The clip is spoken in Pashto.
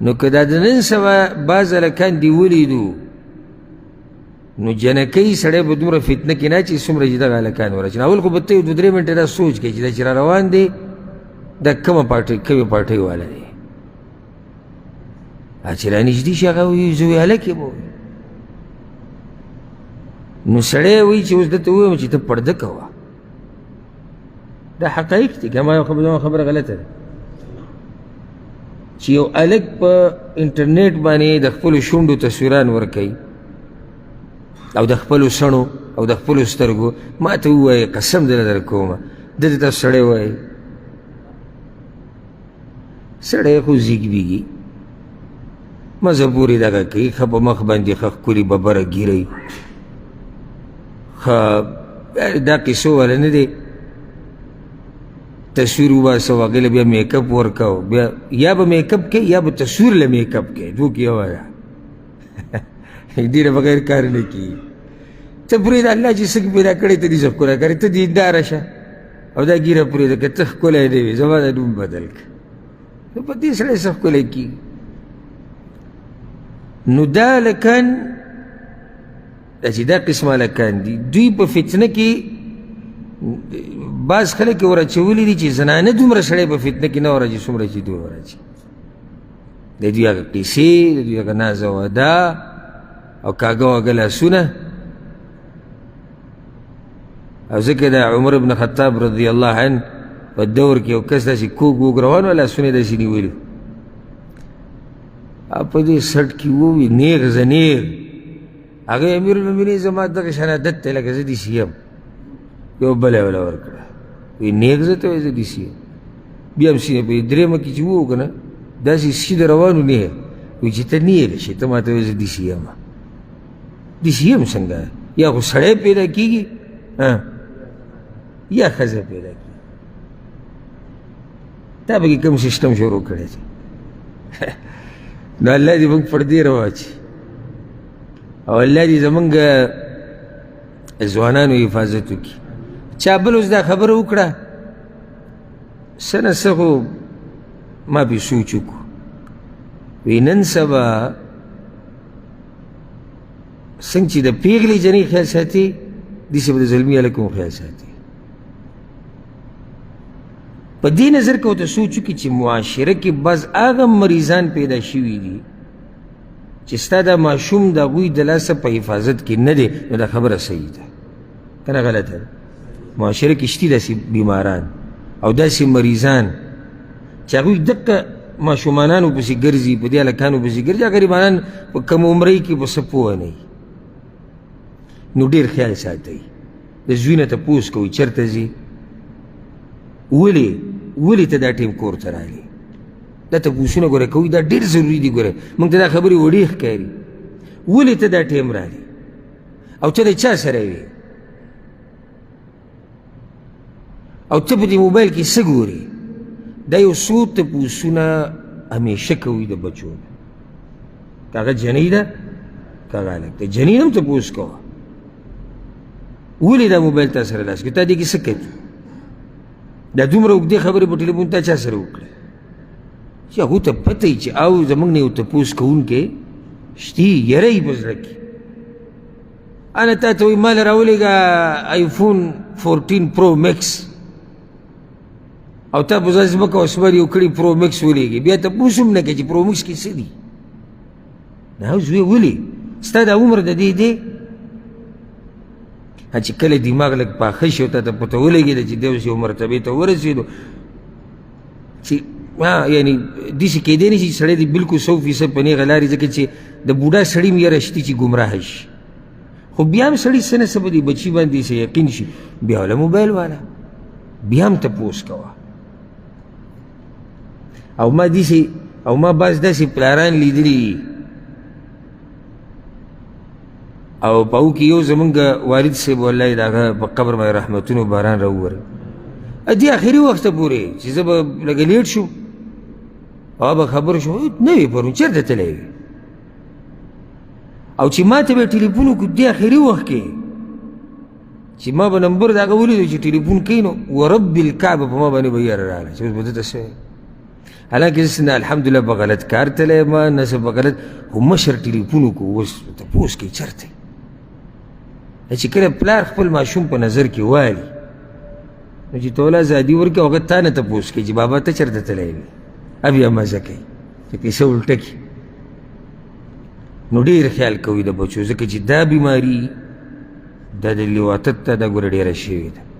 نو که دا د نن سبا بعض هلکان دې ولیدو نو جنکۍ سړی به دومره فتنه کې نه چې څومره چې دغه هلکان ورچنه. اول خو به ته یو 2-3 منټې دا سوچ کوې چې دا چې را روان دی دا کومه پارټۍ والا دی. چې را نږدې شي هغه وایي زه هلک یم. نو سړی وایي چې اوس دته ووایم چې ته پرده کوه. دا حقایق دي که ما خبره غلطه ده چې یو هلک په انټرنیټ باندې د خپلو شونډو تصویران ورکوي او د خپلو سڼو او د خپلو سترګو. ما ته ووایه قسم دله در کومه دته تاسو سړی وایي سړی خو زیږبیږي مزه پورې دغه کوي ښه په مخ باندې ښه ښکلي ببره ګیرئ ښه دا کیسو والا نه دی. تصویر وباسه هغې له بیا میک اپ ورکوه بیا یا به میک اپ کوي یا به تصویر له میک اپ کوي. دوه کې یوه ده دې نه بغیر کار نه کېږي. ته پرېږده الله چې څه پیدا کړی ته دې څه ښکلی کړی ته دینداره شه او دا ګیره پرېږده که ته ښکلی نه وي زما دا نوم بدل کړه نو په دې سړی څه ښکلی کېږي. نو دا هلکان چې دا قسمه هلکان دي دوی په فتنه کې بعض خلک یې ورچولي دي چې زنانه دومره سړی په فتنه کې نه ورچي څومره چې دوی ورچي. د دوی هغه قیسې د دوی هغه ناز او ادا او کاږه واږه لاسونه. او ځکه د عمر بن خطاب رضی الله عنه په دور کې یو کس داسې کوږ ووږ روان و لاسونه یې داسې نیولي او په دې سټ کې ووي نیغ زه نیغ. هغه امیرالمؤمنین زما دغه شان عادت دی لکه زه داسې یم. یو بله یې وله ورکړه وایي نیغ زه ته وایي زه داسې یم. بیا هم سینه په درېیمه کې چې ووو که نه داسې سیده روانو نیغ وایي چې ته نیغ شې ته ما ته وایي زه داسې یم. داسې یم څنګه یا خو سړی پیدا کېږي یا ښځه پیدا کېږي. تا پکې کوم سیسټم شروع کړی دی نو الله دې موږ پردې راواچي او الله دې زمونږ ځوانانو حفاظت وکړي. چا بل اوس دا خبره وکړه څه نه څه خو ما پې سوچ وکړو وایي نن سبا څنګه چې د پیغلې جنۍ خیال ساتي داسې به د زلمي هلک هم خیال ساتي. په دې نظر که ورته سوچ وکړي چې معاشره کې بعض هغه مریضان پیدا شوي دي چې ستا دا ماشوم د هغوی د لاسه په حفاظت کې نه دی نو دا خبره صحیح ده که نه غلطه ده. معاشره کې شتي داسې بیماران او داسې مریضان چې هغوی دقه ماشومانانو پسې ګرځي په دې هلکانو پسې ګرځي. غریبانان په کم عمرۍ کې به څه پوه نه وي نو ډېر خیال ساتئ. د زوی نه تپوس کوئ چېرته ځي ولې ته دا ټیم کور ته راغلې. دا تپوسونه ګوره کوئ دا ډېر ضروري دي. ګوره موږ ته دا خبرې وړې ښکاري ولې ته دا ټیم راغلې او ته د چا سره وې او ته په دې موبایل کې څه ګورې. دا یو څو تپوسونه همیشه کوي د بچو نه که هغه جنۍ ده که هغه هلک ده. جنۍ هم تپوس کوه ولې دا موبایل تا سره لاس کې تا دې کې څه کوي. دا دومره اوږدې خبرې په ټلیفون تا چا سره وکړه چې هغو ته پته وي چې او زموږ نه یو تپوس کوونکی شتي یره یې په زړه کې. انا تا ته وایي ما له راولېږه آیفون 14 پرو میکس او تا په ځان ځمکه اسمان یو کړي پرو میکس ولېږي بیا تپوس هم نه کوي چې پرو میکس کې څه دي. نه زوی ولې ستا دا عمر د دې دی چې کله دماغ لږ پاخه شي او تا ته پته ولګېده چې دی اوس یو مرتبې ته ورسېدو چې یعنې داسې کیدی نه شي چې سړی دې بلکل 100% په نیغه لارې ځکه چې د بوډا سړي هم یره شتي چې ګمراه شي خو بیا هم سړي څه نه څه به دې بچي باندې څه یقین شي بیا وله موبایل والا بیا هم تپوس کوه. او ما بعض داسې پلاران لیدلي او په هغو کې یو زمونږ والد صاحب والله د هغه په قبر باندې رحمتونو باران راووره دې آخري وخته پورې چې زه به لږه لیټ شو هغه به خبر شو نه وي پرون چېرته تللی وي او چې ما ته به یې ټلیفون وکړو دې آخري وخت کې چې ما به نمبر د هغه ولیدو چې ټلیفون کوي نو ورب الکعبه په ما باندې به یاره راغله چې اوس به دته څه حالانکه زه نه الحمدلله په غلط کار تللی یم نه څه په غلط خو مشر ټلیفون وکړو اوس تپوس کوي چېرته چې کله پلار خپل ماشوم په نظر کې والي نو چې ته ول ازادي ورکړي هغه تا نه تپوس کوي چې بابا ته چېرته تللی وې بیا مزه کوي چې کیسه الټه کړي نو ډېر خیال کوي د بچو ځکه چې دا بیماري دا د لواطت ته دا ګوره ډېره شوې ده